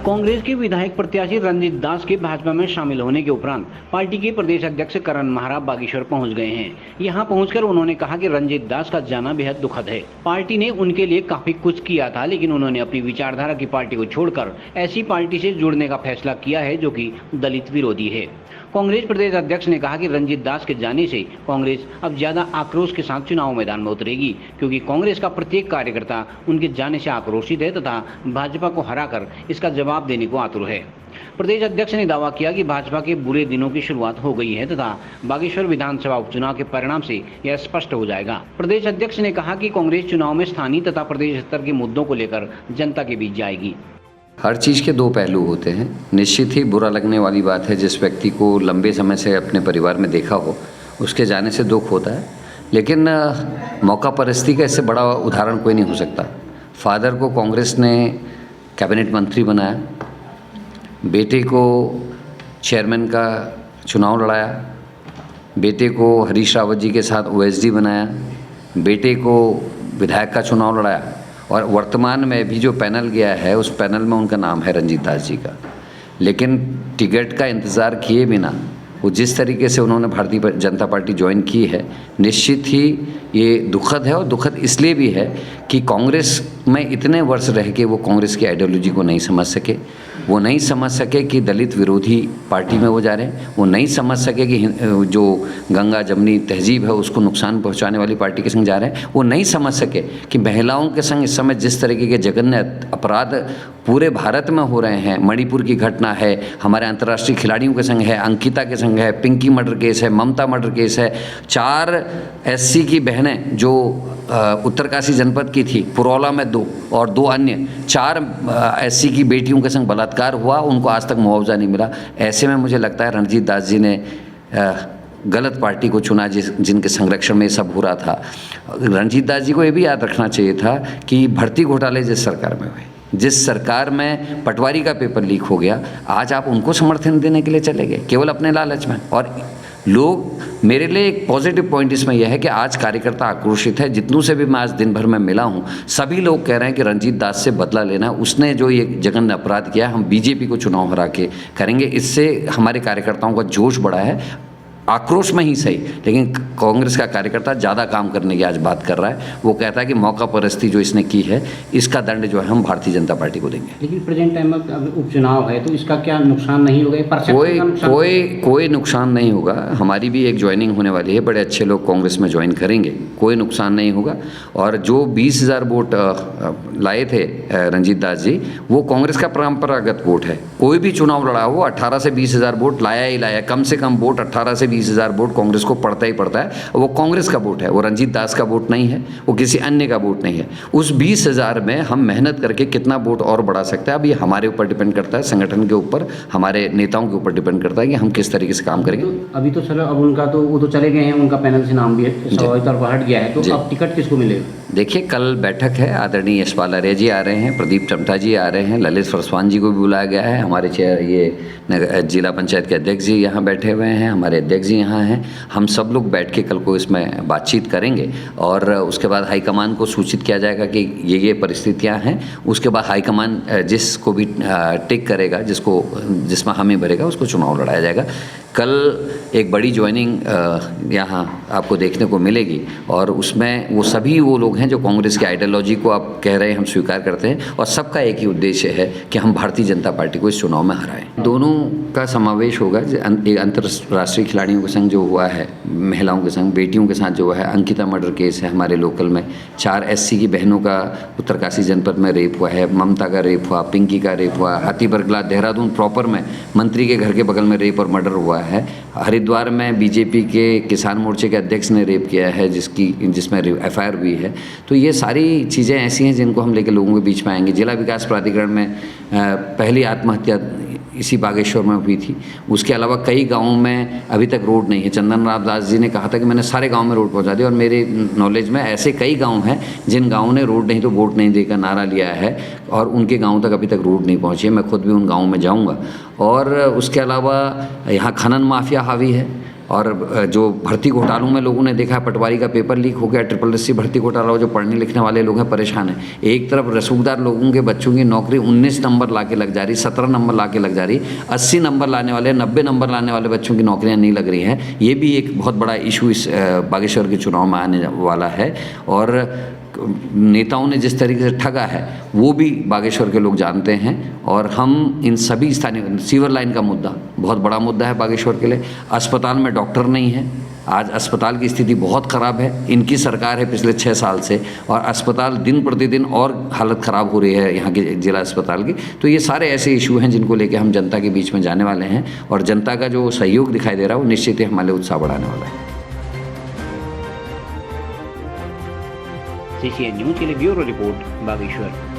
कांग्रेस के विधायक प्रत्याशी रंजीत दास के भाजपा में शामिल होने के उपरांत पार्टी के प्रदेश अध्यक्ष करण महारा बागेश्वर पहुंच गए हैं। यहां पहुंचकर उन्होंने कहा कि रंजीत दास का जाना बेहद दुखद है। पार्टी ने उनके लिए काफी कुछ किया था, लेकिन उन्होंने अपनी विचारधारा की पार्टी को छोड़कर ऐसी पार्टी से जुड़ने का फैसला किया है जो कि दलित विरोधी है। कांग्रेस प्रदेश अध्यक्ष ने कहा कि रंजीत दास के जाने से कांग्रेस अब ज्यादा आक्रोश के साथ चुनाव मैदान में उतरेगी, क्योंकि कांग्रेस का प्रत्येक कार्यकर्ता उनके जाने से आक्रोशित है तथा भाजपा को हराकर इसका जवाब देने को आतुर है। प्रदेश अध्यक्ष ने दावा किया कि भाजपा के बुरे दिनों की शुरुआत हो गई है तथा बागेश्वर विधानसभा उपचुनाव के परिणाम से यह स्पष्ट हो जाएगा। प्रदेश अध्यक्ष ने कहा कि कांग्रेस चुनाव में स्थानीय तथा प्रदेश स्तर के मुद्दों को लेकर जनता के बीच जाएगी। हर चीज़ के दो पहलू होते हैं। निश्चित ही बुरा लगने वाली बात है, जिस व्यक्ति को लंबे समय से अपने परिवार में देखा हो उसके जाने से दुख होता है, लेकिन मौका परिस्थिति का इससे बड़ा उदाहरण कोई नहीं हो सकता। फादर को कांग्रेस ने कैबिनेट मंत्री बनाया, बेटे को चेयरमैन का चुनाव लड़ाया, बेटे को हरीश रावत जी के साथ ओएसडी बनाया, बेटे को विधायक का चुनाव लड़ाया और वर्तमान में भी जो पैनल गया है उस पैनल में उनका नाम है रंजीत दास जी का। लेकिन टिकट का इंतज़ार किए बिना वो जिस तरीके से उन्होंने भारतीय जनता पार्टी ज्वाइन की है, निश्चित ही ये दुखद है। और दुखद इसलिए भी है कि कांग्रेस में इतने वर्ष रह के वो कांग्रेस की आइडियोलॉजी को नहीं समझ सके। वो नहीं समझ सके कि दलित विरोधी पार्टी में वो जा रहे हैं। वो नहीं समझ सके कि जो गंगा जमनी तहजीब है उसको नुकसान पहुंचाने वाली पार्टी के संग जा रहे हैं। वो नहीं समझ सके कि महिलाओं के संग इस समय जिस तरीके के जघन्य अपराध पूरे भारत में हो रहे हैं, मणिपुर की घटना है, हमारे अंतर्राष्ट्रीय खिलाड़ियों के संग है, अंकिता के संग है, पिंकी मर्डर केस है, ममता मर्डर केस है, 4 एससी की बहनें जो उत्तरकाशी जनपद की थी, पुरौला में 2 और 2 अन्य 4 एससी की बेटियों के संग बलात्कार हुआ, उनको आज तक मुआवजा नहीं मिला। ऐसे में मुझे लगता है रणजीत दास जी ने गलत पार्टी को चुना जिनके संरक्षण में ये सब हो रहा था। रणजीत दास जी को ये भी याद रखना चाहिए था कि भर्ती घोटाले जिस सरकार में हुए, जिस सरकार में पटवारी का पेपर लीक हो गया, आज आप उनको समर्थन देने के लिए चले गए केवल अपने लालच में। और लोग, मेरे लिए एक पॉजिटिव पॉइंट इसमें यह है कि आज कार्यकर्ता आक्रोशित है। जितनों से भी मैं आज दिन भर में मिला हूँ, सभी लोग कह रहे हैं कि रंजीत दास से बदला लेना, उसने जो ये जघन्य अपराध किया, हम बीजेपी को चुनाव हरा के करेंगे। इससे हमारे कार्यकर्ताओं का जोश बढ़ा है, आक्रोश में ही सही, लेकिन कांग्रेस का कार्यकर्ता ज़्यादा काम करने की आज बात कर रहा है। वो कहता है कि मौका परस्ती जो इसने की है, इसका दंड जो है हम भारतीय जनता पार्टी को देंगे। लेकिन प्रेजेंट टाइम में अब उपचुनाव है तो इसका क्या नुकसान नहीं होगा? कोई नुकसान नहीं होगा। हमारी भी एक ज्वाइनिंग होने वाली है, बड़े अच्छे लोग कांग्रेस में ज्वाइन करेंगे, कोई नुकसान नहीं होगा। और जो 20,000 वोट लाए थे रंजीत दास जी, वो कांग्रेस का परंपरागत वोट है। कोई भी चुनाव लड़ा हो 18 से 20,000 वोट लाया ही लाया, कम से कम वोट 18 से 20,000 वोट कांग्रेस को पड़ता ही पड़ता है। वो कांग्रेस का वोट है, वो रंजीत दास का वोट नहीं है, वो किसी अन्य का वोट नहीं है। उस 20,000 में हम मेहनत करके कितना वोट और बढ़ा सकते हैं, अब ये हमारे ऊपर डिपेंड करता है, संगठन के ऊपर, हमारे नेताओं के ऊपर डिपेंड करता है कि हम किस तरीके से काम करेंगे। तो अभी तो चलो, अब उनका तो वो तो चले गए हैं, उनका पैनल से नाम भी हट गया है, तो अब टिकट किसको मिलेगा? देखिए, कल बैठक है, आदरणीय यशपाल आर्य जी आ रहे हैं, प्रदीप टमटा जी आ रहे हैं, ललित फरसवान जी को भी बुलाया गया है, हमारे जिला पंचायत के अध्यक्ष जी यहाँ बैठे हुए हैं, हमारे अध्यक्ष जी यहाँ हैं। हम सब लोग बैठ के कल को इसमें बातचीत करेंगे और उसके बाद हाईकमान को सूचित किया जाएगा कि ये परिस्थितियाँ हैं। उसके बाद हाईकमान जिसको भी टिक करेगा, जिसमें हामी भरेगा, उसको चुनाव लड़ाया जाएगा। कल एक बड़ी ज्वाइनिंग यहाँ आपको देखने को मिलेगी और उसमें सभी वो लोग हैं जो कांग्रेस की आइडियोलॉजी को आप कह रहे हैं हम स्वीकार करते हैं, और सबका एक ही उद्देश्य है कि हम भारतीय जनता पार्टी को इस चुनाव में हराएं। दोनों का समावेश होगा। एक अंतर्राष्ट्रीय खिलाड़ियों के संग जो हुआ है, महिलाओं के संग, बेटियों के साथ जो है, अंकिता मर्डर केस है हमारे लोकल में, 4 एससी की बहनों का उत्तरकाशी जनपद में रेप हुआ है, ममता का रेप हुआ, पिंकी का रेप हुआ, हाथीबरगला देहरादून प्रॉपर में मंत्री के घर के बगल में रेप और मर्डर हुआ है। हरिद्वार में बीजेपी के किसान मोर्चे के अध्यक्ष ने रेप किया है, जिसमें एफआईआर हुई है। तो ये सारी चीज़ें ऐसी हैं जिनको हम लेकर लोगों के बीच में आएंगे। जिला विकास प्राधिकरण में पहली आत्महत्या इसी बागेश्वर में हुई थी। उसके अलावा कई गाँवों में अभी तक रोड नहीं है। चंदन राम दास जी ने कहा था कि मैंने सारे गाँव में रोड पहुँचा दिया, और मेरे नॉलेज में ऐसे कई गाँव हैं जिन गाँवों ने रोड नहीं तो वोट नहीं देकर नारा लिया है और उनके गाँव तक अभी तक रोड नहीं पहुँची है। मैं खुद भी उन गाँवों में जाऊँगा। और उसके अलावा यहाँ खनन माफिया हावी है, और जो भर्ती घोटालों में लोगों ने देखा, पटवारी का पेपर लीक हो गया, SSSC भर्ती घोटाला हो, जो पढ़ने लिखने वाले लोग हैं परेशान हैं। एक तरफ रसूखदार लोगों के बच्चों की नौकरी 19 नंबर ला के लग जा रही, 17 नंबर ला के लग जा रही, 80 नंबर लाने वाले, 90 नंबर लाने वाले बच्चों की नौकरियां नहीं लग रही हैं। ये भी एक बहुत बड़ा इशू इस बागेश्वर के चुनाव में आने वाला है। और नेताओं ने जिस तरीके से ठगा है वो भी बागेश्वर के लोग जानते हैं। और हम इन सभी स्थानीय, सीवर लाइन का मुद्दा बहुत बड़ा मुद्दा है बागेश्वर के लिए। अस्पताल में डॉक्टर नहीं है, आज अस्पताल की स्थिति बहुत ख़राब है। इनकी सरकार है पिछले 6 साल से, और अस्पताल दिन प्रतिदिन और हालत ख़राब हो रही है यहाँ के जिला अस्पताल की। तो ये सारे ऐसे इशू हैं जिनको लेके हम जनता के बीच में जाने वाले हैं, और जनता का जो सहयोग दिखाई दे रहा है वो निश्चित ही हमारे उत्साह बढ़ाने वाला है। CCN न्यूज़ के लिए ब्यूरो रिपोर्ट बागेश्वर।